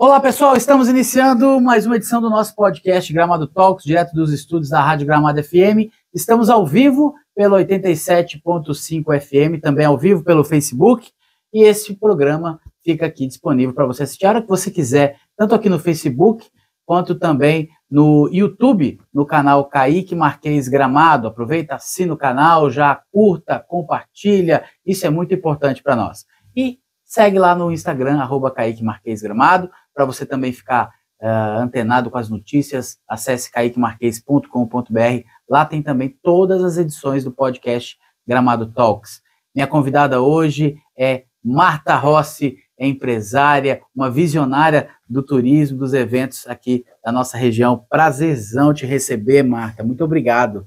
Olá, pessoal, estamos iniciando mais uma edição do nosso podcast Gramado Talks, direto dos estúdios da Rádio Gramado FM. Estamos ao vivo pelo 87.5 FM, também ao vivo pelo Facebook, e esse programa fica aqui disponível para você assistir a hora que você quiser, tanto aqui no Facebook, quanto também no YouTube, no canal Kaique Marquez Gramado. Aproveita, assina o canal, já curta, compartilha, isso é muito importante para nós. E segue lá no Instagram, @Kaique Marquez Gramado, para você também ficar antenado com as notícias. Acesse kaiquemarquez.com.br. Lá tem também todas as edições do podcast Gramado Talks. Minha convidada hoje é Marta Rossi, empresária, uma visionária do turismo, dos eventos aqui da nossa região. Prazerzão te receber, Marta. Muito obrigado.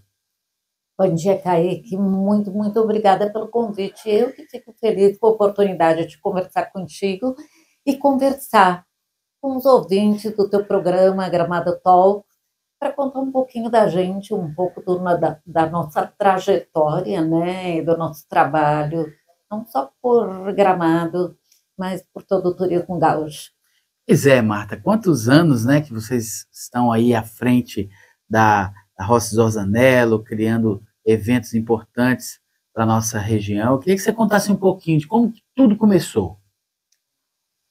Bom dia, Kaique. Muito obrigada pelo convite. Eu que fico feliz com a oportunidade de conversar contigo e conversar com os ouvintes do teu programa Gramado Talk, para contar um pouquinho da gente, um pouco da nossa trajetória, né, e do nosso trabalho, não só por Gramado, mas por todo o turismo gaúcho. Pois é, Marta, quantos anos, né, que vocês estão aí à frente da Rossi Zorzanello, criando eventos importantes para a nossa região. Eu queria que você contasse um pouquinho de como tudo começou.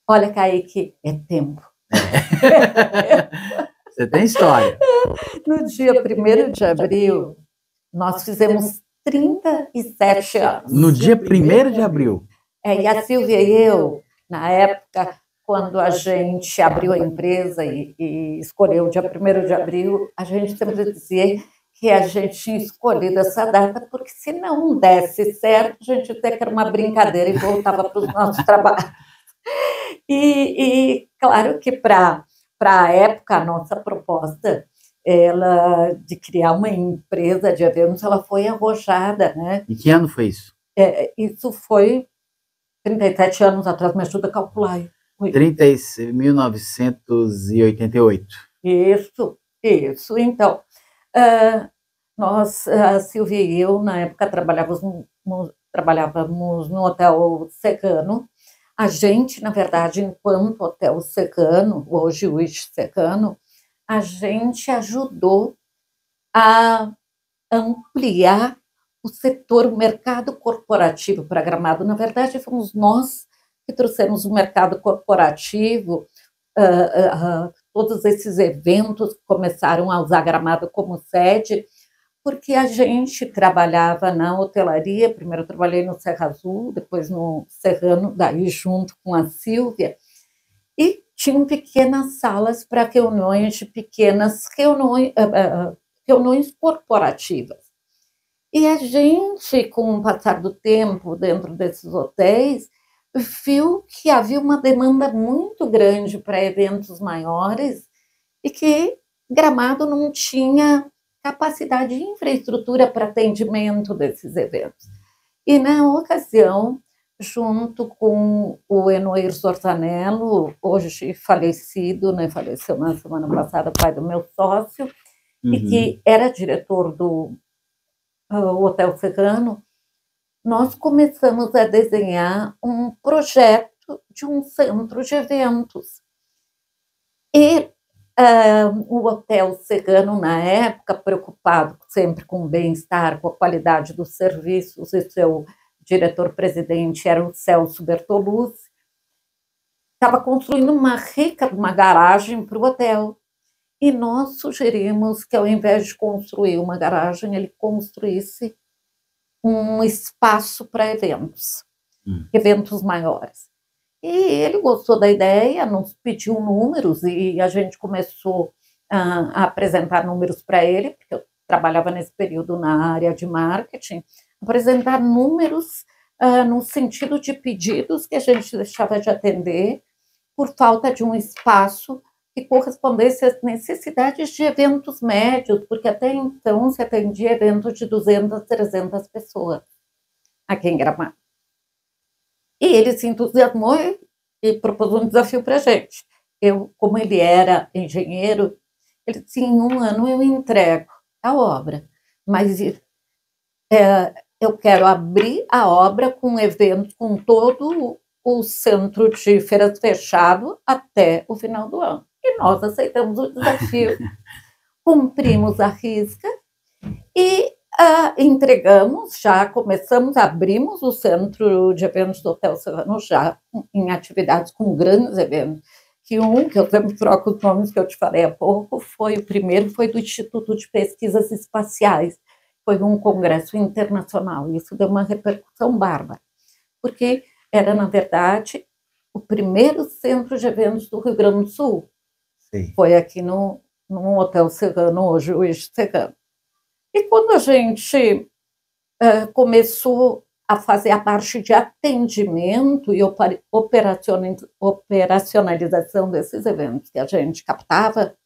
Olha, Kaique, é tempo. Você tem história. No dia 1º de abril, nós fizemos 37 anos. No dia 1º de abril? E a Silvia e eu, na época, quando a gente abriu a empresa e escolheu o dia 1º de abril, a gente sempre dizia que a gente tinha escolhido essa data, porque se não desse certo, a gente até que era uma brincadeira e voltava para os nossos trabalhos. E claro que para a época, a nossa proposta de criar uma empresa de eventos, ela foi arrojada, né? E que ano foi isso? Isso foi 37 anos atrás, me ajuda a calcular. 1988. Isso. Então, nós, a Silvia e eu, na época, trabalhávamos no Hotel Secano. A gente, na verdade, enquanto Hotel Secano, hoje o Secano, a gente ajudou a ampliar o setor, o mercado corporativo para Gramado. Na verdade, fomos nós que trouxemos o mercado corporativo, todos esses eventos começaram a usar Gramado como sede, porque a gente trabalhava na hotelaria. Primeiro eu trabalhei no Serra Azul, depois no Serrano, daí junto com a Silvia, e tinham pequenas salas para reuniões corporativas. E a gente, com o passar do tempo dentro desses hotéis, viu que havia uma demanda muito grande para eventos maiores e que Gramado não tinha capacidade de infraestrutura para atendimento desses eventos. E, na ocasião, junto com o Enoir Zorzanello, hoje falecido, né, faleceu na semana passada, pai do meu sócio, e que era diretor do Hotel Secano, nós começamos a desenhar um projeto de um centro de eventos. E o Hotel Secano, na época, preocupado sempre com o bem-estar, com a qualidade dos serviços, e seu diretor-presidente era o Celso Bertolucci, estava construindo uma garagem para o hotel. E nós sugerimos que, ao invés de construir uma garagem, ele construísse um espaço para eventos maiores. E ele gostou da ideia, nos pediu números e a gente começou a apresentar números para ele, porque eu trabalhava nesse período na área de marketing, apresentar números no sentido de pedidos que a gente deixava de atender por falta de um espaço que correspondesse às necessidades de eventos médios, porque até então se atendia eventos de 200, 300 pessoas aqui em Gramado. E ele se entusiasmou e propôs um desafio para a gente. Eu, como ele era engenheiro, ele disse: em 1 ano eu entrego a obra, mas eu quero abrir a obra com eventos, com todo o centro de feiras fechado até o final do ano. E nós aceitamos o desafio, cumprimos a risca e entregamos, já começamos, abrimos o centro de eventos do Hotel Serrano já em atividades com grandes eventos, que eu sempre troco os nomes que eu te falei há pouco, o primeiro foi do Instituto de Pesquisas Espaciais, foi um congresso internacional, e isso deu uma repercussão bárbara, porque era, na verdade, o primeiro centro de eventos do Rio Grande do Sul. Sim. Foi aqui no Hotel Serrano, hoje o Eixo Serrano. E quando a gente começou a fazer a parte de atendimento e operacionalização desses eventos que a gente captava,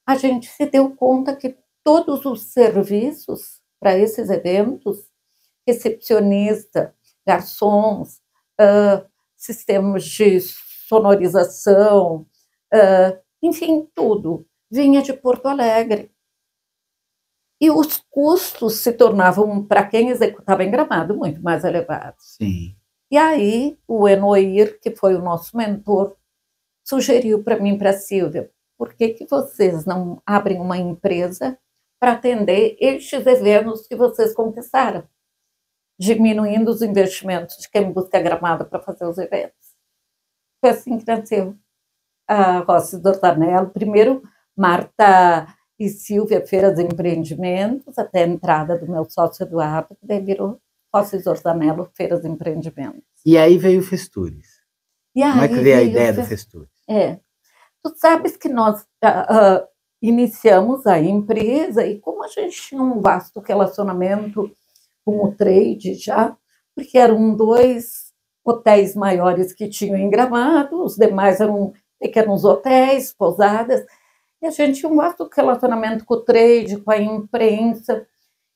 a gente se deu conta que todos os serviços para esses eventos, recepcionista, garçons, sistemas de sonorização, enfim, tudo vinha de Porto Alegre. E os custos se tornavam, para quem executava em Gramado, muito mais elevados. Sim. E aí o Enoir, que foi o nosso mentor, sugeriu para mim e para a Silvia, por que vocês não abrem uma empresa para atender estes eventos que vocês conquistaram, diminuindo os investimentos de quem busca Gramado para fazer os eventos. Foi assim que nasceu a Rossi Dortanello. Primeiro, Marta e Silvia Feiras Empreendimentos, até a entrada do meu sócio Eduardo, que daí virou Rossi Dortanello Feiras Empreendimentos. E aí veio o Festures. Como é que veio a ideia do Festures? Tu sabes que nós iniciamos a empresa e como a gente tinha um vasto relacionamento com o trade já, porque eram 2 hotéis maiores que tinham em Gramado, os demais eram pequenos hotéis, pousadas, e a gente tinha um vasto relacionamento com o trade, com a imprensa.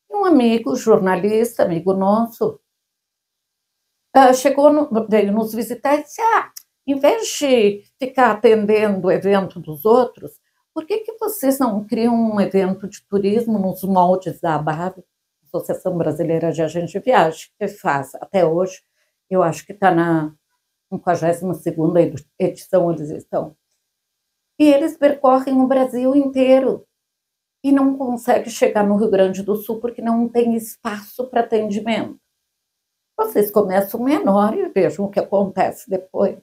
E um amigo, jornalista, amigo nosso, veio nos visitar e disse, em vez de ficar atendendo o evento dos outros, por que vocês não criam um evento de turismo nos moldes da ABAV, Associação Brasileira de Agentes de Viagem, que faz até hoje, eu acho que está na 52ª edição eles estão. E eles percorrem o Brasil inteiro e não conseguem chegar no Rio Grande do Sul porque não tem espaço para atendimento. Vocês começam menor e vejam o que acontece depois.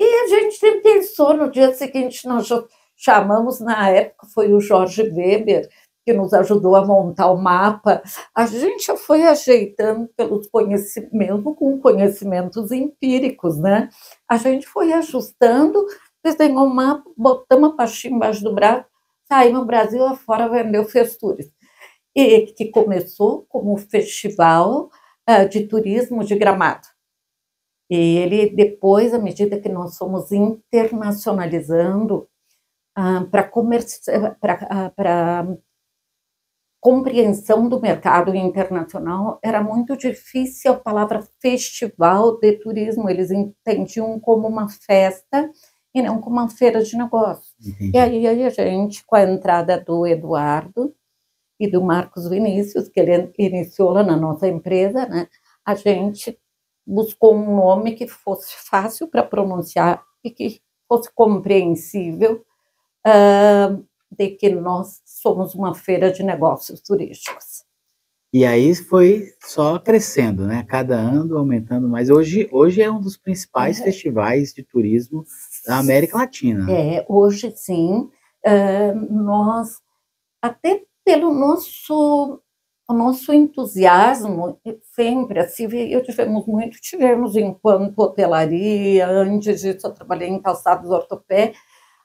E a gente sempre pensou, no dia seguinte nós chamamos, na época foi o Jorge Weber, que nos ajudou a montar o mapa. A gente foi ajeitando pelos conhecimentos, mesmo com conhecimentos empíricos, né? A gente foi ajustando, desenhou um mapa, botamos a pastinha embaixo do braço, saímos no Brasil afora, vendeu Festures. E que começou como festival de turismo de Gramado. E ele, depois, à medida que nós fomos internacionalizando, para compreensão do mercado internacional, era muito difícil a palavra festival de turismo, eles entendiam como uma festa e não como uma feira de negócios. Entendi. E aí a gente, com a entrada do Eduardo e do Marcos Vinícius, que ele iniciou lá na nossa empresa, né, a gente buscou um nome que fosse fácil para pronunciar e que fosse compreensível, de que nós somos uma feira de negócios turísticos. E aí foi só crescendo, né? Cada ano aumentando mais. Hoje é um dos principais festivais de turismo da América Latina. Hoje sim. Nós, até pelo nosso entusiasmo, sempre, a Silvia e eu tivemos enquanto hotelaria, antes disso eu trabalhei em calçados ortopé,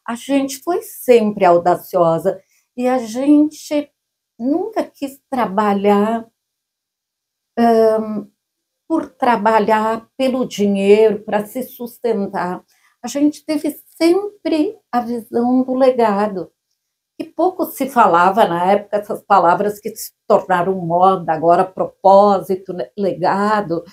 a gente foi sempre audaciosa e a gente nunca quis trabalhar por trabalhar pelo dinheiro, para se sustentar. A gente teve sempre a visão do legado. E pouco se falava na época, essas palavras que se tornaram moda, agora propósito, legado.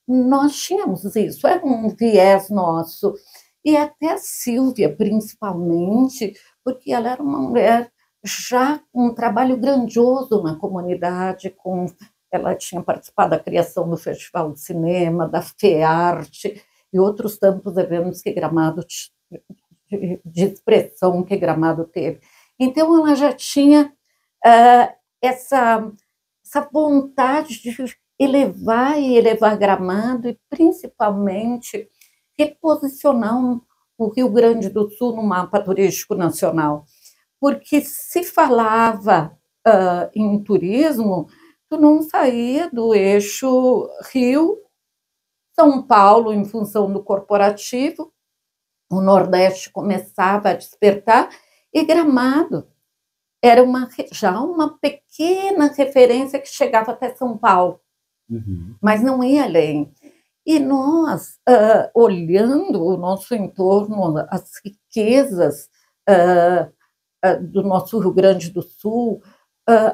Nós tínhamos isso, era um viés nosso. E até a Silvia, principalmente, porque ela era uma mulher já com um trabalho grandioso na comunidade, com ela tinha participado da criação do Festival de Cinema, da FEARTE e outros tantos eventos que Gramado de expressão que Gramado teve. Então, ela já tinha essa vontade de elevar Gramado e, principalmente, reposicionar o Rio Grande do Sul no mapa turístico nacional. Porque se falava em turismo, tu não saía do eixo Rio-São Paulo em função do corporativo, o Nordeste começava a despertar, e Gramado era já uma pequena referência que chegava até São Paulo, mas não ia além. E nós, olhando o nosso entorno, as riquezas do nosso Rio Grande do Sul,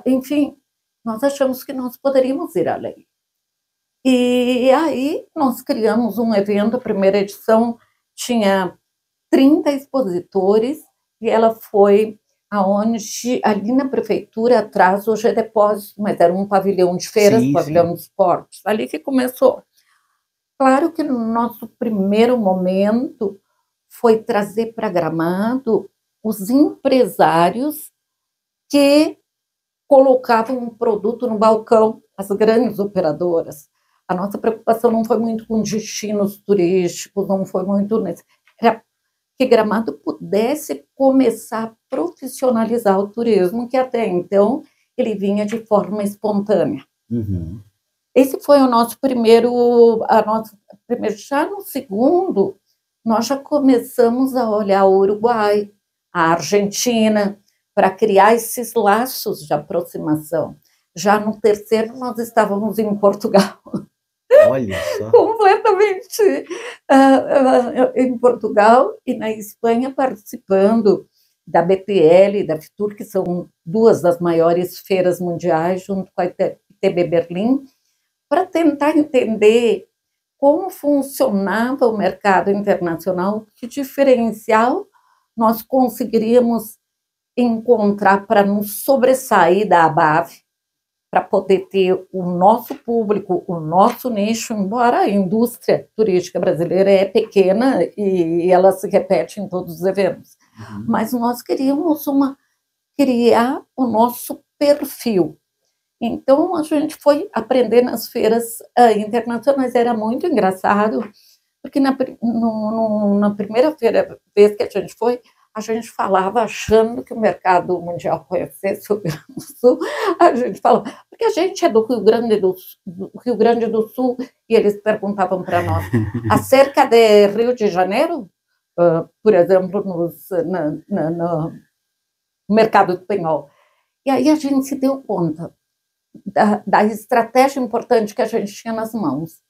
enfim, nós achamos que nós poderíamos ir além. E aí nós criamos um evento, a primeira edição tinha 30 expositores, e ela foi aonde, ali na prefeitura, atrás, hoje é depósito, mas era um pavilhão de feiras, pavilhão de esportes, ali que começou. Claro que no nosso primeiro momento foi trazer para Gramado os empresários que colocavam um produto no balcão, as grandes operadoras. A nossa preocupação não foi muito com destinos turísticos, não foi muito nesse. Era que Gramado pudesse começar a profissionalizar o turismo, que até então ele vinha de forma espontânea. Esse foi o nosso primeiro. Já no segundo, nós já começamos a olhar o Uruguai, a Argentina, para criar esses laços de aproximação. Já no terceiro, nós estávamos em Portugal. Olha só. Completamente em Portugal e na Espanha, participando da BPL e da Fitur, que são duas das maiores feiras mundiais, junto com a ITB Berlim, para tentar entender como funcionava o mercado internacional, que diferencial nós conseguiríamos encontrar para nos sobressair da ABAV, para poder ter o nosso público, o nosso nicho, embora a indústria turística brasileira é pequena e ela se repete em todos os eventos. Mas nós queríamos criar o nosso perfil. Então, a gente foi aprender nas feiras internacionais. Era muito engraçado, porque na primeira vez que a gente falava achando que o mercado mundial conhecesse o Rio Grande do Sul. A gente falava, porque a gente é do Rio Grande do Sul, e eles perguntavam para nós, acerca de Rio de Janeiro, por exemplo, no mercado espanhol. E aí a gente se deu conta da estratégia importante que a gente tinha nas mãos,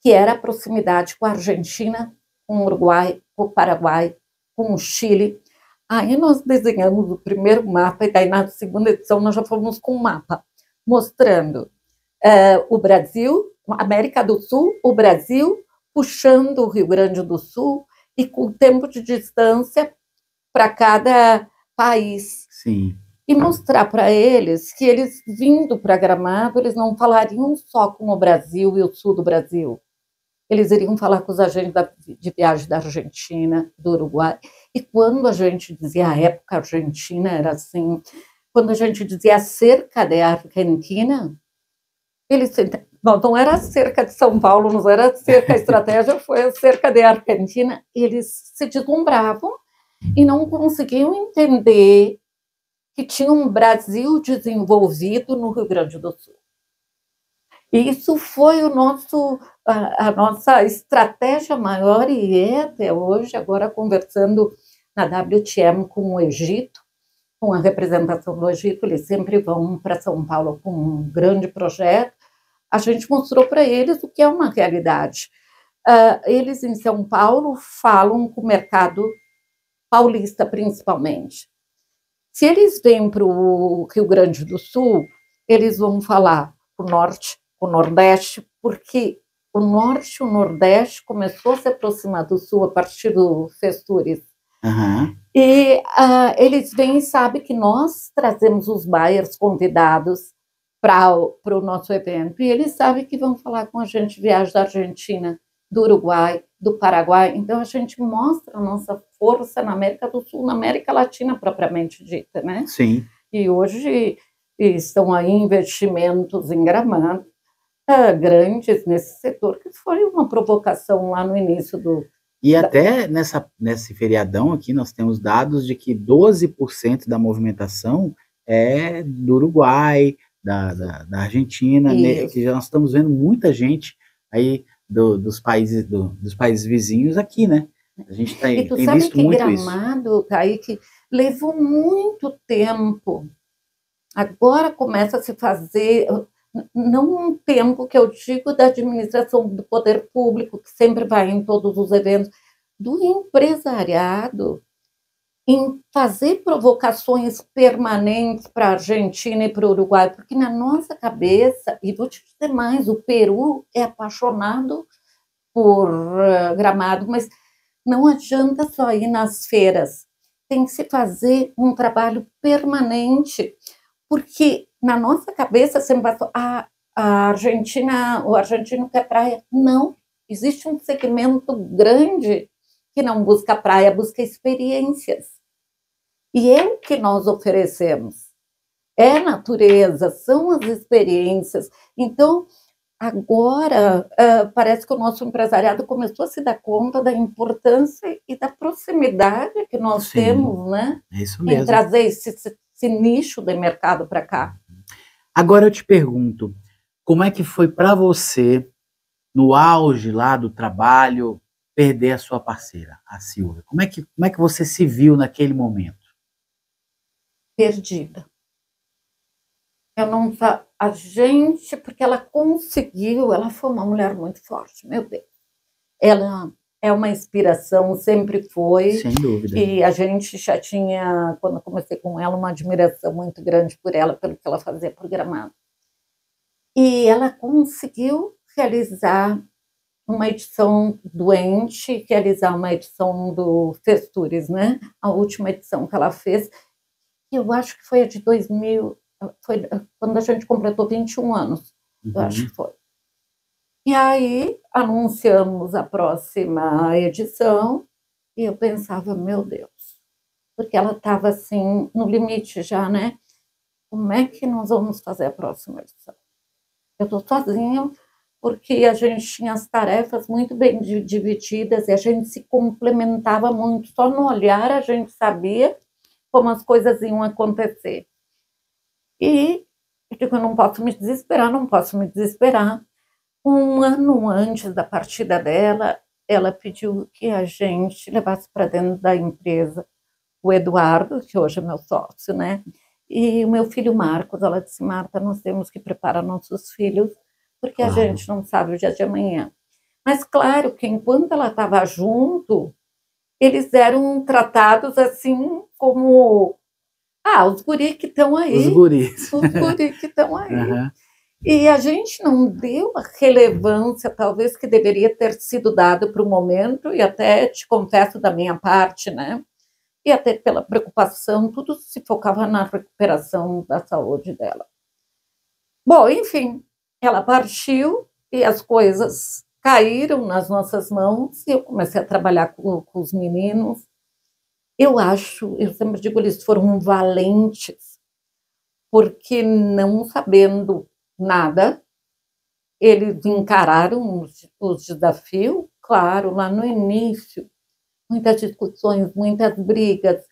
que era a proximidade com a Argentina, com o Uruguai, com o Paraguai, com o Chile. Aí nós desenhamos o primeiro mapa, e daí na segunda edição nós já fomos com um mapa, mostrando o Brasil, a América do Sul, o Brasil, puxando o Rio Grande do Sul, e com tempo de distância para cada país. Sim. E mostrar para eles que eles, vindo para Gramado, eles não falariam só com o Brasil e o sul do Brasil. Eles iriam falar com os agentes de viagem da Argentina, do Uruguai. E quando a gente dizia, a época argentina era assim, quando a gente dizia cerca de Argentina, eles não era cerca de São Paulo, não era cerca, a estratégia foi a cerca de Argentina. Eles se deslumbravam e não conseguiam entender que tinha um Brasil desenvolvido no Rio Grande do Sul. E isso foi a nossa estratégia maior, e é até hoje, agora conversando na WTM com o Egito, com a representação do Egito, eles sempre vão para São Paulo com um grande projeto. A gente mostrou para eles o que é uma realidade. Eles em São Paulo falam com o mercado paulista, principalmente. Se eles vêm para o Rio Grande do Sul, eles vão falar o norte, o nordeste, porque o norte e o nordeste começou a se aproximar do sul a partir do Festures. E eles vêm e sabem que nós trazemos os buyers convidados para o nosso evento. E eles sabem que vão falar com a gente, viagem da Argentina, do Uruguai, do Paraguai. Então, a gente mostra a nossa força na América do Sul, na América Latina propriamente dita, né? Sim. E hoje estão aí investimentos em Gramado grandes nesse setor, que foi uma provocação lá no início do... E até nesse feriadão aqui, nós temos dados de que 12% da movimentação é do Uruguai, da Argentina, né, que já nós estamos vendo muita gente aí dos países vizinhos aqui, né? A gente tem visto muito isso. Gramado, Kaique, levou muito tempo. Agora começa a se fazer, não um tempo que eu digo da administração do poder público, que sempre vai em todos os eventos, do empresariado, em fazer provocações permanentes para a Argentina e para o Uruguai, porque na nossa cabeça, e vou te dizer mais, o Peru é apaixonado por Gramado, mas não adianta só ir nas feiras, tem que se fazer um trabalho permanente, porque na nossa cabeça sempre vai falar, a Argentina, o argentino quer praia. Não, existe um segmento grande que não busca praia, busca experiências. E é o que nós oferecemos. É natureza, são as experiências. Então, agora, parece que o nosso empresariado começou a se dar conta da importância e da proximidade que nós temos, né? É isso mesmo. Em trazer esse nicho de mercado para cá. Agora eu te pergunto, como é que foi para você, no auge lá do trabalho, perder a sua parceira, a Silvia? Como é que você se viu naquele momento? Perdida. A gente, porque ela conseguiu, ela foi uma mulher muito forte, meu Deus. Ela é uma inspiração, sempre foi. Sem dúvida. E a gente já tinha, quando eu comecei com ela, uma admiração muito grande por ela, pelo que ela fazia por Gramado. E ela conseguiu realizar uma edição do Ente, realizar uma edição do Festures, né? A última edição que ela fez, eu acho que foi a de 2000, foi quando a gente completou 21 anos, eu acho que foi. E aí anunciamos a próxima edição e eu pensava, meu Deus, porque ela estava assim, no limite já, né? Como é que nós vamos fazer a próxima edição? Eu estou sozinha, porque a gente tinha as tarefas muito bem divididas e a gente se complementava muito. Só no olhar a gente sabia como as coisas iam acontecer. E eu digo, eu não posso me desesperar, não posso me desesperar. Um ano antes da partida dela, ela pediu que a gente levasse para dentro da empresa o Eduardo, que hoje é meu sócio, né? E o meu filho Marcos. Ela disse, Marta, nós temos que preparar nossos filhos, porque a gente não sabe o dia de amanhã. Mas claro que enquanto ela estava junto, eles eram tratados assim como, os guris que estão aí. Os guris. Os guris que estão aí. E a gente não deu a relevância, talvez, que deveria ter sido dada para o momento, e até te confesso da minha parte, né? E até pela preocupação, tudo se focava na recuperação da saúde dela. Bom, enfim, ela partiu e as coisas caíram nas nossas mãos e eu comecei a trabalhar com os meninos. Eu sempre digo, eles foram valentes, porque não sabendo nada, eles encararam os desafios, claro, lá no início, muitas discussões, muitas brigas.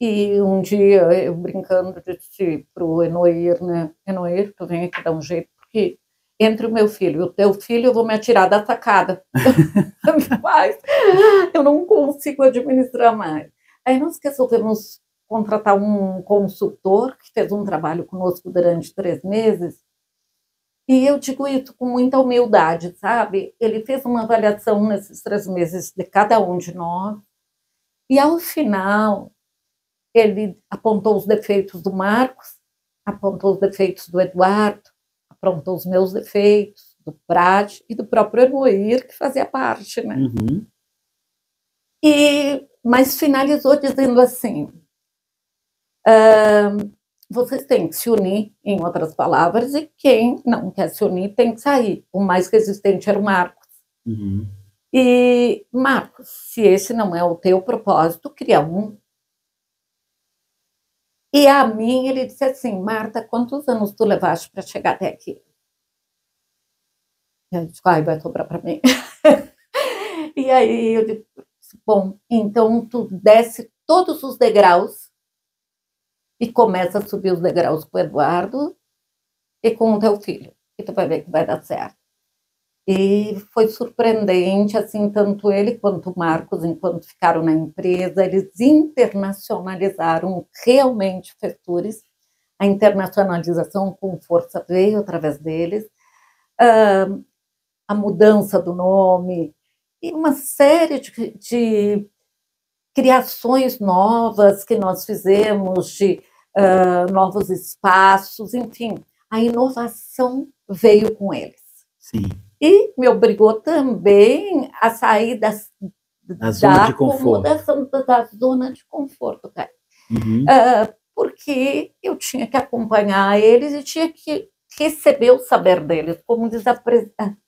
E um dia, eu brincando, disse para o Enoir, né? Enoir, tu vem aqui dar um jeito, porque entre o meu filho e o teu filho, eu vou me atirar da sacada. Mas eu não consigo administrar mais. Aí nós resolvemos contratar um consultor que fez um trabalho conosco durante 3 meses. E eu digo isso com muita humildade, sabe? Ele fez uma avaliação nesses 3 meses de cada um de nós. E ao final, ele apontou os defeitos do Marcos, apontou os defeitos do Eduardo, apontou os meus defeitos, do Prat e do próprio Enoir, que fazia parte, né? Mas finalizou dizendo assim, vocês têm que se unir, em outras palavras, e quem não quer se unir tem que sair. O mais resistente era o Marcos. Uhum. E, Marcos, se esse não é o teu propósito, cria um. E a mim, ele disse assim, Marta, quantos anos tu levaste para chegar até aqui? Eu disse, ai, vai sobrar para mim. E aí eu disse, bom, então tu desce todos os degraus e começa a subir os degraus com o Eduardo e com o teu filho, e tu vai ver que vai dar certo. E foi surpreendente, assim, tanto ele quanto o Marcos, enquanto ficaram na empresa, eles internacionalizaram realmente Festures. A internacionalização com força veio através deles. A mudança do nome e uma série de criações novas que nós fizemos, de novos espaços, enfim, a inovação veio com eles. Sim. E me obrigou também a sair da zona de conforto. Da zona de conforto, cara. Uhum. Porque eu tinha que acompanhar eles e tinha que receber o saber deles, como eles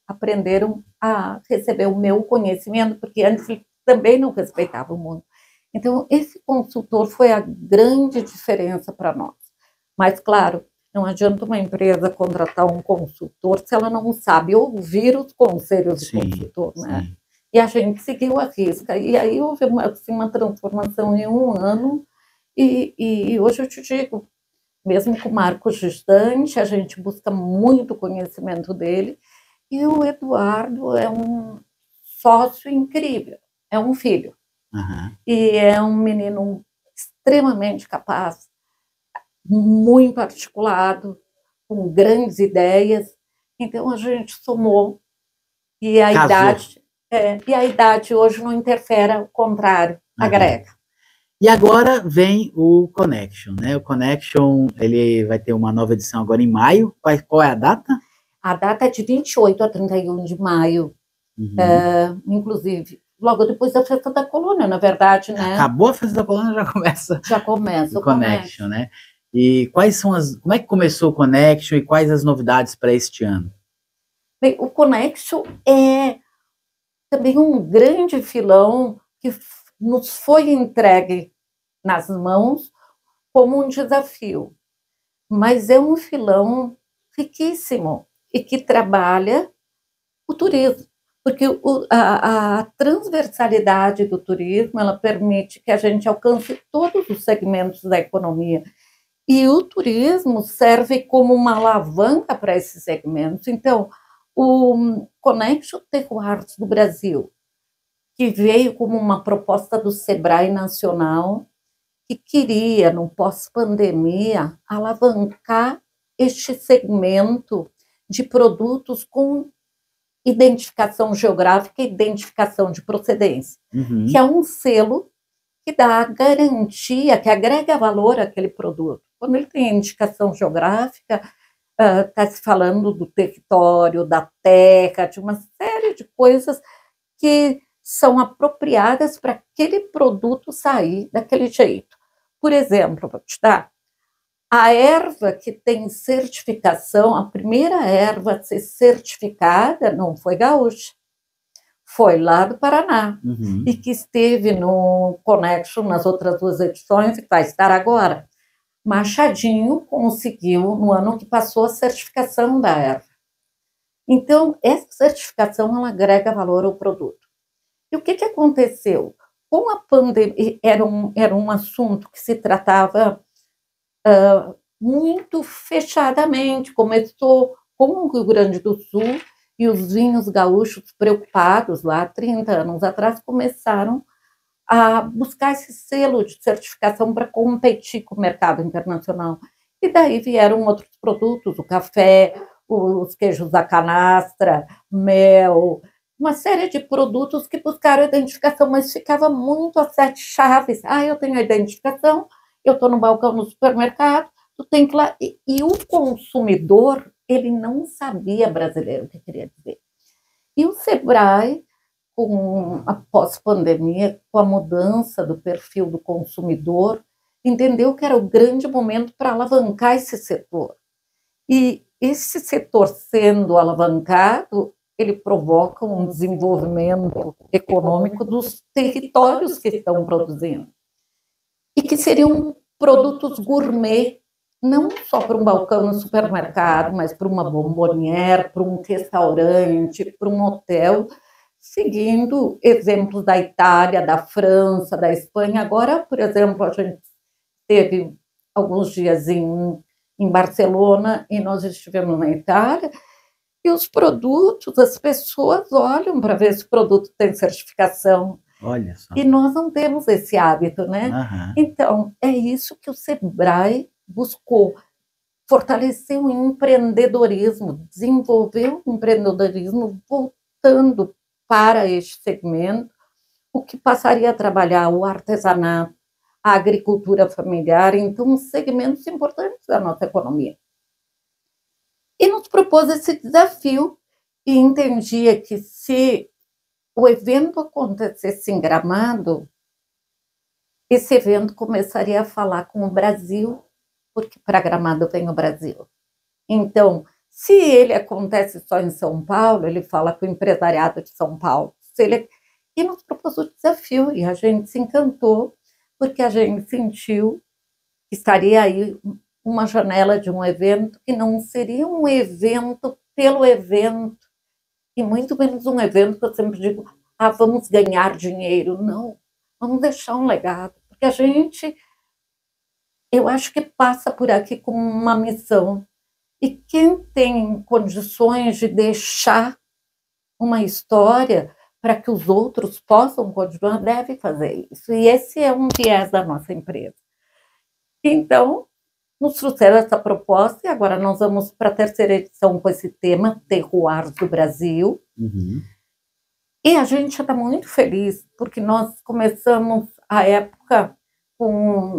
aprenderam a receber o meu conhecimento, porque antes eles também não respeitavam o mundo. Então, esse consultor foi a grande diferença para nós. Mas, claro, não adianta uma empresa contratar um consultor se ela não sabe ouvir os conselhos do consultor, né? Sim. E a gente seguiu a risca. E aí houve uma transformação em um ano. E hoje eu te digo, mesmo com o Marcos distante, a gente busca muito conhecimento dele. E o Eduardo é um sócio incrível, é um filho. Uhum. E é um menino extremamente capaz, muito articulado, com grandes ideias. Então a gente somou e a idade hoje não interfere, ao contrário, agrega. E agora vem o Connection, né? O Connection, ele vai ter uma nova edição agora em maio. Qual é a data? A data é de 28 a 31 de maio. Uhum. Inclusive, logo depois da Festa da Colônia, na verdade, né? Acabou a Festa da Colônia, já começa. Já começa o Connection, né? E quais são como é que começou o Connection e quais as novidades para este ano? Bem, o Connection é também um grande filão que nos foi entregue nas mãos como um desafio, mas é um filão riquíssimo e que trabalha o turismo, porque a transversalidade do turismo, ela permite que a gente alcance todos os segmentos da economia, e o turismo serve como uma alavanca para esses segmentos. Então, o Connection Terroirs do Brasil, que veio como uma proposta do Sebrae Nacional, que queria, no pós-pandemia, alavancar este segmento de produtos com identificação geográfica e identificação de procedência, que é um selo que dá a garantia, que agrega valor àquele produto. Quando ele tem indicação geográfica, está se falando do território, da terra, de uma série de coisas que são apropriadas para aquele produto sair daquele jeito. Por exemplo, vou te dar, a erva que tem certificação, a primeira erva a ser certificada não foi gaúcha, foi lá do Paraná, e que esteve no Connection nas outras duas edições e vai estar agora. Machadinho conseguiu, no ano que passou, a certificação da erva. Então, essa certificação ela agrega valor ao produto. E o que aconteceu? Com a pandemia, era um assunto que se tratava muito fechadamente. Começou com o Rio Grande do Sul e os vinhos gaúchos preocupados, lá 30 anos atrás, começaram a buscar esse selo de certificação para competir com o mercado internacional. E daí vieram outros produtos, o café, os queijos da canastra, mel, uma série de produtos que buscaram a identificação, mas ficava muito a sete chaves. Eu tenho a identificação, eu estou no balcão no supermercado, tu tem que ir lá. E o consumidor, ele não sabia brasileiro o que queria dizer. E o Sebrae, com a pós-pandemia, com a mudança do perfil do consumidor, entendeu que era o grande momento para alavancar esse setor. E esse setor sendo alavancado, ele provoca um desenvolvimento econômico dos territórios que estão produzindo. E que seriam produtos gourmet, não só para um balcão no supermercado, mas para uma bombonière, para um restaurante, para um hotel, seguindo exemplos da Itália, da França, da Espanha. Agora, por exemplo, a gente teve alguns dias em Barcelona e nós estivemos na Itália, e os produtos, as pessoas olham para ver se o produto tem certificação. Olha só. E nós não temos esse hábito, né? Aham. Então, é isso que o Sebrae buscou, fortalecer o empreendedorismo, desenvolver o empreendedorismo voltando para este segmento, o que passaria a trabalhar o artesanato, a agricultura familiar, então, segmentos importantes da nossa economia. E nos propôs esse desafio e entendia que se o evento acontecesse em Gramado, esse evento começaria a falar com o Brasil, porque para Gramado vem o Brasil. Então, se ele acontece só em São Paulo, ele fala com o empresariado de São Paulo. E nos propôs o desafio, e a gente se encantou, porque a gente sentiu que estaria aí uma janela de um evento que não seria um evento pelo evento, e muito menos um evento que eu sempre digo, vamos ganhar dinheiro. Não, vamos deixar um legado, porque a gente, eu acho que passa por aqui com uma missão, e quem tem condições de deixar uma história para que os outros possam continuar, deve fazer isso, e esse é um viés da nossa empresa. Então, nos trouxeram essa proposta, e agora nós vamos para a terceira edição com esse tema, Terroirs do Brasil. Uhum. E a gente está muito feliz, porque nós começamos a época,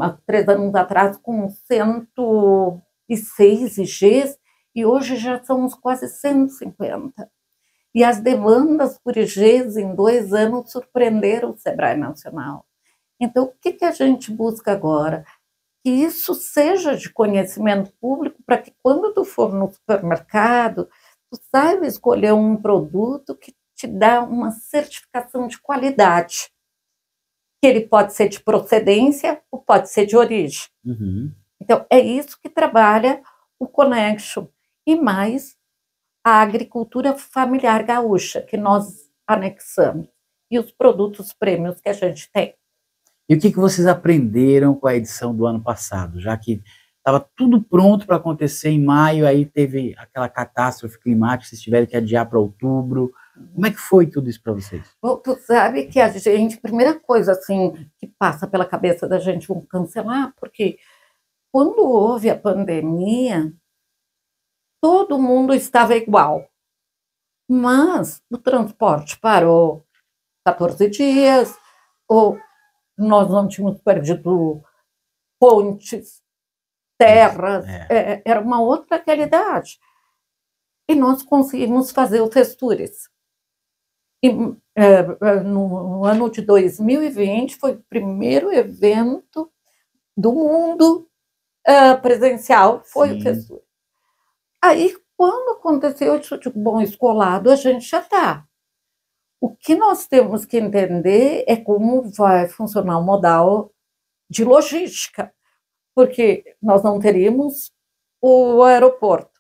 há 3 anos atrás, com 106 IGs, e hoje já somos quase 150. E as demandas por IGs em 2 anos surpreenderam o Sebrae Nacional. Então, o que a gente busca agora? Que isso seja de conhecimento público, para que quando tu for no supermercado, tu saiba escolher um produto que te dá uma certificação de qualidade, que ele pode ser de procedência ou pode ser de origem. Uhum. Então, é isso que trabalha o Connection, e mais a agricultura familiar gaúcha, que nós anexamos, e os produtos prêmios que a gente tem. E o que vocês aprenderam com a edição do ano passado? Já que estava tudo pronto para acontecer em maio, aí teve aquela catástrofe climática, vocês tiveram que adiar para outubro. Como é que foi tudo isso para vocês? Bom, tu sabe que a gente, primeira coisa assim que passa pela cabeça da gente, vamos cancelar, porque quando houve a pandemia, todo mundo estava igual, mas o transporte parou 14 dias, ou nós não tínhamos perdido pontes, terras, era uma outra realidade. E nós conseguimos fazer o Festures. E, no ano de 2020, foi o primeiro evento do mundo presencial, foi o Festures. Aí, quando aconteceu, eu digo, bom, escolado, a gente já está. O que nós temos que entender é como vai funcionar o modal de logística, porque nós não teríamos o aeroporto.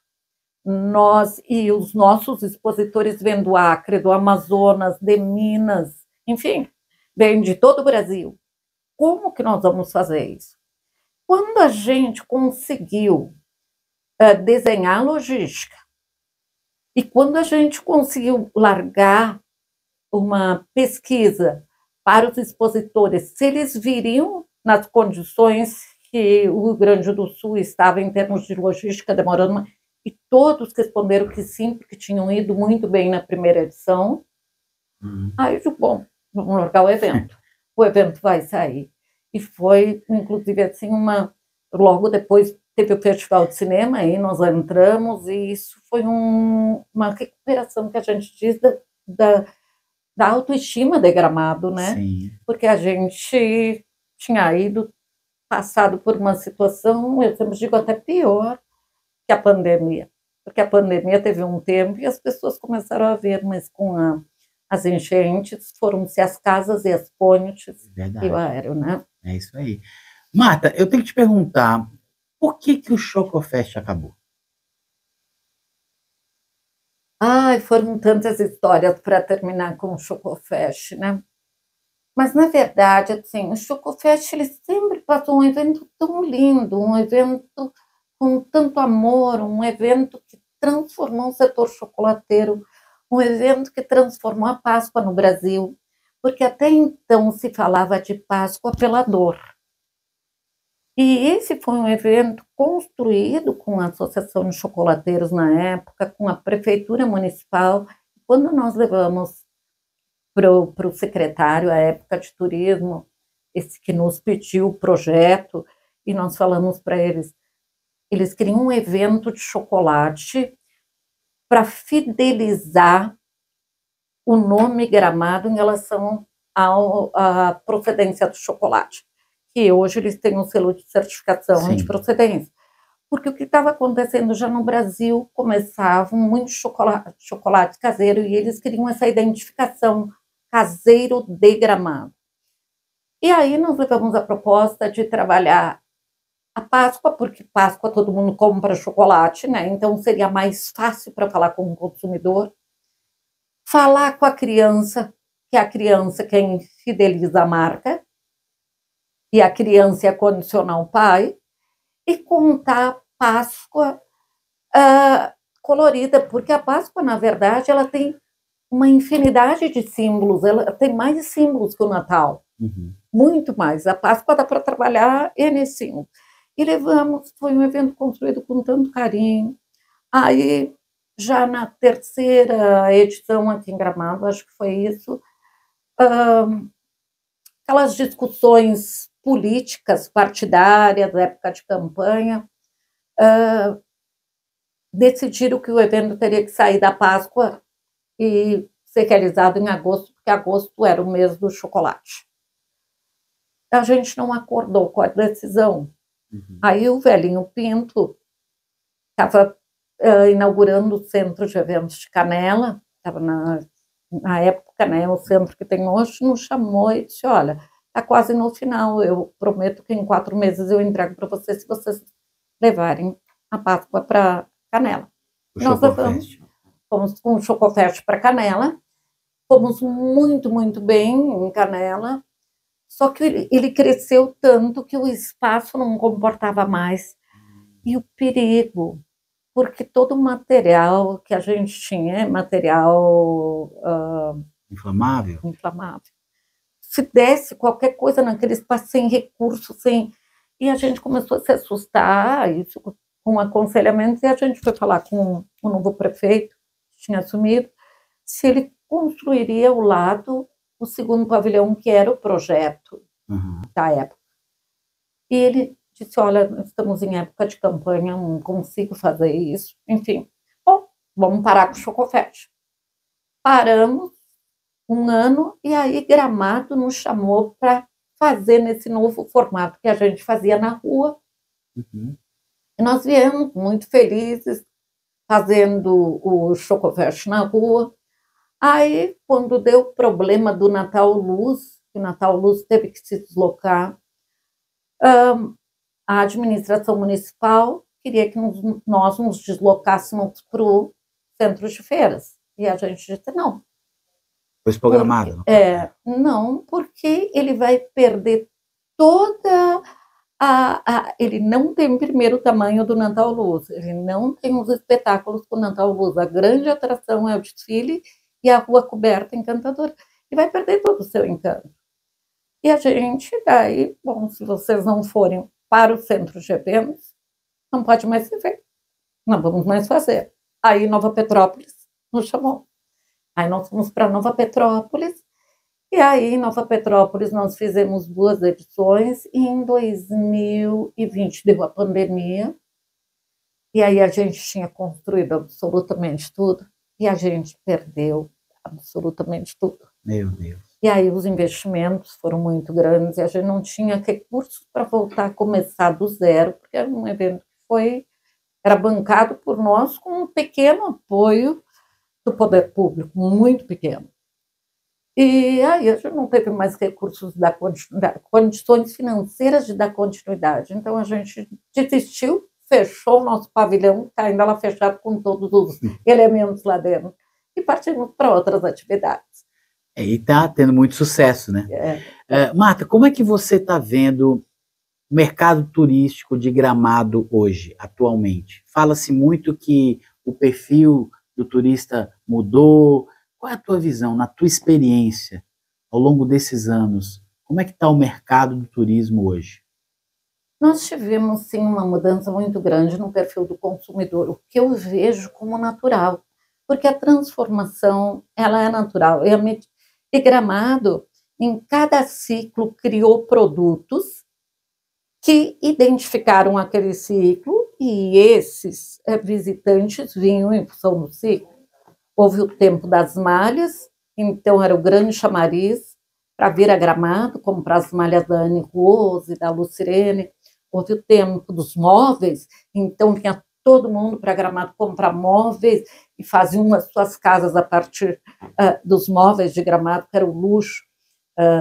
Nós e os nossos expositores vêm do Acre, do Amazonas, de Minas, enfim, vêm de todo o Brasil. Como que nós vamos fazer isso? Quando a gente conseguiu desenhar a logística, e quando a gente conseguiu largar uma pesquisa para os expositores, se eles viriam nas condições que o Rio Grande do Sul estava em termos de logística demorando, e todos responderam que sim, porque tinham ido muito bem na primeira edição. Aí eu digo, bom, vamos largar o evento. O evento vai sair. E foi, inclusive, assim, logo depois teve o Festival de Cinema, aí nós entramos, e isso foi uma recuperação que a gente diz da autoestima de Gramado, né? Sim. Porque a gente tinha ido passado por uma situação, eu sempre digo, até pior que a pandemia. Porque a pandemia teve um tempo e as pessoas começaram a ver, mas com as enchentes, foram-se as casas e as pontes e o Verdade, aéreo, né? é isso aí. Marta, eu tenho que te perguntar, por que que o Chocofest acabou? Ai, foram tantas histórias para terminar com o Chocofest, né? Mas, na verdade, assim, o Chocofest ele sempre passou um evento tão lindo, um evento com tanto amor, um evento que transformou o setor chocolateiro, um evento que transformou a Páscoa no Brasil, porque até então se falava de Páscoa pela dor. E esse foi um evento construído com a Associação de Chocolateiros na época, com a Prefeitura Municipal. Quando nós levamos para o secretário, à época de turismo, esse que nos pediu o projeto, e nós falamos para eles queriam um evento de chocolate para fidelizar o nome Gramado em relação à procedência do chocolate, que hoje eles têm um selo de certificação de Sim, procedência. Porque o que estava acontecendo já no Brasil, começavam muitos chocolate caseiro e eles queriam essa identificação caseiro de Gramado. E aí nós levamos a proposta de trabalhar a Páscoa, porque Páscoa todo mundo compra chocolate, né? Então seria mais fácil para falar com o consumidor. Falar com a criança, que é a criança quem fideliza a marca, e a criança ia condicionar o pai, e contar a Páscoa colorida, porque a Páscoa, na verdade, ela tem uma infinidade de símbolos, ela tem mais símbolos que o Natal, muito mais. A Páscoa dá para trabalhar N símbolos. E levamos, foi um evento construído com tanto carinho. Aí, já na terceira edição aqui em Gramado, acho que foi isso, aquelas discussões políticas, partidárias, da época de campanha, decidiram que o evento teria que sair da Páscoa e ser realizado em agosto, porque agosto era o mês do chocolate. A gente não acordou com a decisão. Aí o velhinho Pinto estava inaugurando o centro de eventos de Canela, estava na época, né, o centro que tem hoje, nos chamou e disse, olha, está quase no final, eu prometo que em 4 meses eu entrego para vocês, se vocês levarem a Páscoa para Canela. o Nós levamos, Chocofest. fomos com o Chocofest para Canela, fomos muito, muito bem em Canela, só que ele cresceu tanto que o espaço não comportava mais. E o perigo, porque todo o material que a gente tinha é material Inflamável? inflamável. Se desse qualquer coisa naquele espaço sem recurso, sem... E a gente começou a se assustar, isso com aconselhamento, e a gente foi falar com o novo prefeito, que tinha assumido, se ele construiria ao lado o segundo pavilhão, que era o projeto da época. E ele disse, olha, nós estamos em época de campanha, não consigo fazer isso. Enfim, bom, vamos parar com o Chocofest. Paramos 1 ano, e aí Gramado nos chamou para fazer nesse novo formato que a gente fazia na rua. E nós viemos muito felizes, fazendo o Chocofest na rua. Aí, quando deu o problema do Natal Luz, que o Natal Luz teve que se deslocar, a administração municipal queria que nós nos deslocássemos para o centro de feiras. E a gente disse, não. Foi programado? Não, porque ele vai perder toda ele não tem primeiro o tamanho do Natal Luz, ele não tem os espetáculos com o Natal Luz. A grande atração é o desfile e a rua coberta encantadora. E vai perder todo o seu encanto. E a gente, daí, bom, se vocês não forem para o centro de eventos, não pode mais se ver. Não vamos mais fazer. Aí Nova Petrópolis nos chamou. Aí nós fomos para Nova Petrópolis, e aí em Nova Petrópolis nós fizemos 2 edições, e em 2020 deu a pandemia, e aí a gente tinha construído absolutamente tudo, e a gente perdeu absolutamente tudo. Meu Deus. E aí os investimentos foram muito grandes e a gente não tinha recursos para voltar a começar do zero, porque era um evento que era bancado por nós com um pequeno apoio do poder público, muito pequeno. E aí a gente não teve mais recursos condições financeiras de dar continuidade. Então a gente desistiu, fechou o nosso pavilhão, está ainda lá fechado com todos os elementos lá dentro, e partimos para outras atividades. E está tendo muito sucesso, né? Marta, como é que você está vendo o mercado turístico de Gramado hoje, atualmente? Fala-se muito que o perfil do turista mudou. Qual é a tua visão, na tua experiência, ao longo desses anos? Como é que está o mercado do turismo hoje? Nós tivemos, sim, uma mudança muito grande no perfil do consumidor, o que eu vejo como natural, porque a transformação ela é natural. E Gramado, em cada ciclo, criou produtos que identificaram aquele ciclo e esses visitantes vinham em função do ciclo. Houve o tempo das malhas, então era o grande chamariz para vir a Gramado, comprar as malhas da Anne Rose, da Lucirene. Houve o tempo dos móveis, então vinha todo mundo para Gramado comprar móveis e faziam as suas casas a partir dos móveis de Gramado, que era o luxo.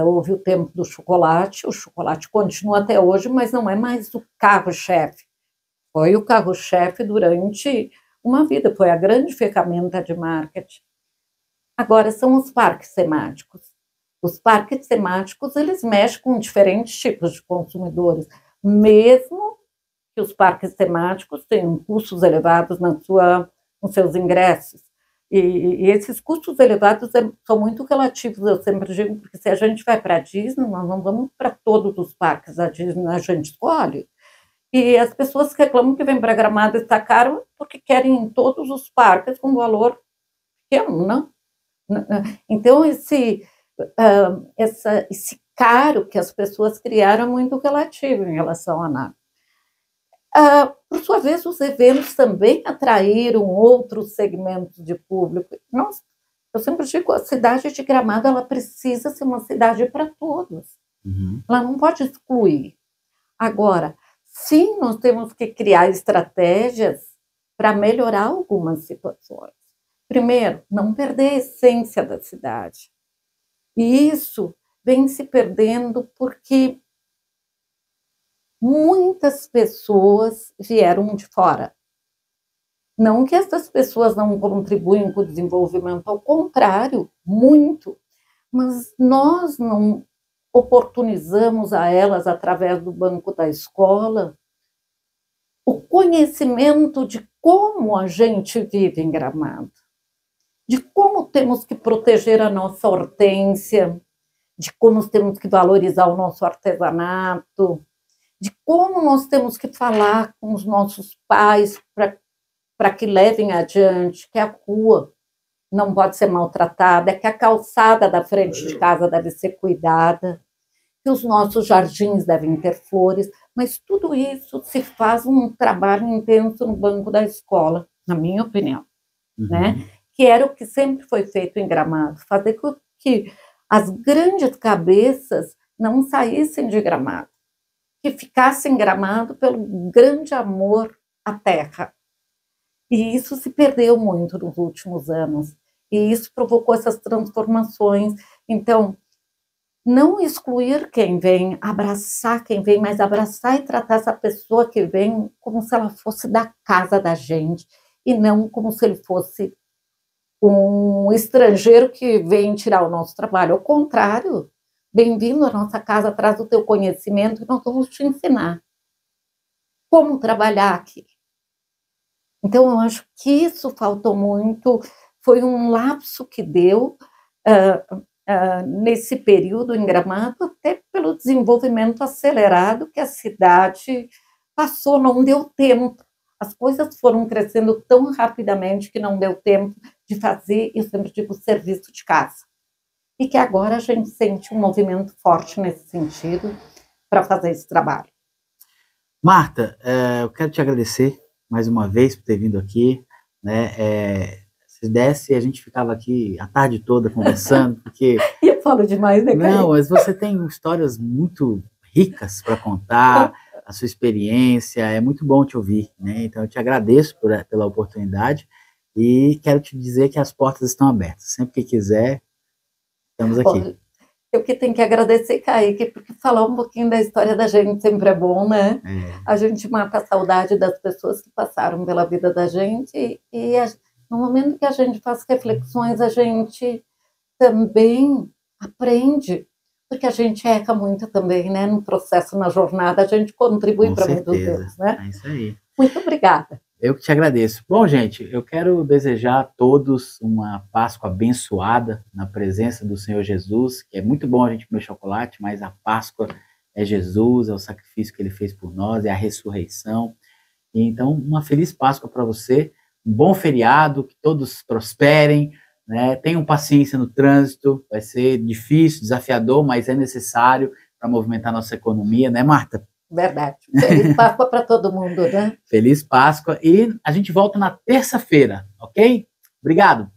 Houve o tempo do chocolate, o chocolate continua até hoje, mas não é mais o carro-chefe. Foi o carro-chefe durante uma vida, foi a grande ferramenta de marketing. Agora são os parques temáticos. Os parques temáticos, eles mexem com diferentes tipos de consumidores, mesmo que os parques temáticos tenham custos elevados nos seus ingressos. E esses custos elevados são muito relativos, eu sempre digo, porque se a gente vai para a Disney, nós não vamos para todos os parques da Disney, a gente escolhe. E as pessoas reclamam que vêm para Gramado e está caro porque querem em todos os parques com valor pequeno, não? Então, esse caro que as pessoas criaram é muito relativo em relação a nada. Por sua vez, os eventos também atraíram outros segmentos de público. Eu sempre digo, a cidade de Gramado ela precisa ser uma cidade para todos. Uhum. Ela não pode excluir. Agora, sim, nós temos que criar estratégias para melhorar algumas situações. Primeiro, não perder a essência da cidade. E isso vem se perdendo porque muitas pessoas vieram de fora. Não que essas pessoas não contribuem com o desenvolvimento, ao contrário, muito. Mas nós não oportunizamos a elas, através do banco da escola, o conhecimento de como a gente vive em Gramado, de como temos que proteger a nossa hortência, de como temos que valorizar o nosso artesanato, de como nós temos que falar com os nossos pais para que levem adiante, que a rua não pode ser maltratada, que a calçada da frente de casa deve ser cuidada, que os nossos jardins devem ter flores, mas tudo isso se faz um trabalho intenso no banco da escola, na minha opinião, né? Que era o que sempre foi feito em Gramado, fazer com que as grandes cabeças não saíssem de Gramado, que ficassem em Gramado pelo grande amor à terra. E isso se perdeu muito nos últimos anos, e isso provocou essas transformações. Então, não excluir quem vem, abraçar quem vem, mas abraçar e tratar essa pessoa que vem como se ela fosse da casa da gente, e não como se ele fosse um estrangeiro que vem tirar o nosso trabalho. Ao contrário, bem-vindo à nossa casa, traz o teu conhecimento e nós vamos te ensinar como trabalhar aqui. Então, eu acho que isso faltou muito, foi um lapso que deu nesse período em Gramado, até pelo desenvolvimento acelerado que a cidade passou, não deu tempo. As coisas foram crescendo tão rapidamente que não deu tempo de fazer, eu sempre digo, o serviço de casa. E que agora a gente sente um movimento forte nesse sentido para fazer esse trabalho. Marta, eu quero te agradecer mais uma vez por ter vindo aqui, né? Se desse, a gente ficava aqui a tarde toda conversando, porque falo demais, né, Kaique? Não, mas você tem histórias muito ricas para contar, a sua experiência, é muito bom te ouvir, né? Então eu te agradeço pela oportunidade e quero te dizer que as portas estão abertas. Sempre que quiser, estamos aqui. Olha, eu que tenho que agradecer, Kaique, porque falar um pouquinho da história da gente sempre é bom, né? A gente mata a saudade das pessoas que passaram pela vida da gente no momento que a gente faz reflexões, a gente também aprende, porque a gente erra muito também, né? No processo, na jornada, a gente contribui para muitos deles, né? É isso aí. Muito obrigada. Eu que te agradeço. Bom, gente, eu quero desejar a todos uma Páscoa abençoada na presença do Senhor Jesus, que é muito bom a gente comer chocolate, mas a Páscoa é Jesus, é o sacrifício que ele fez por nós, é a ressurreição. E então, uma feliz Páscoa para você, um bom feriado, que todos prosperem, né? Tenham paciência no trânsito, vai ser difícil, desafiador, mas é necessário para movimentar nossa economia, né, Marta? Verdade. Feliz Páscoa para todo mundo, né? Feliz Páscoa e a gente volta na terça-feira, ok? Obrigado.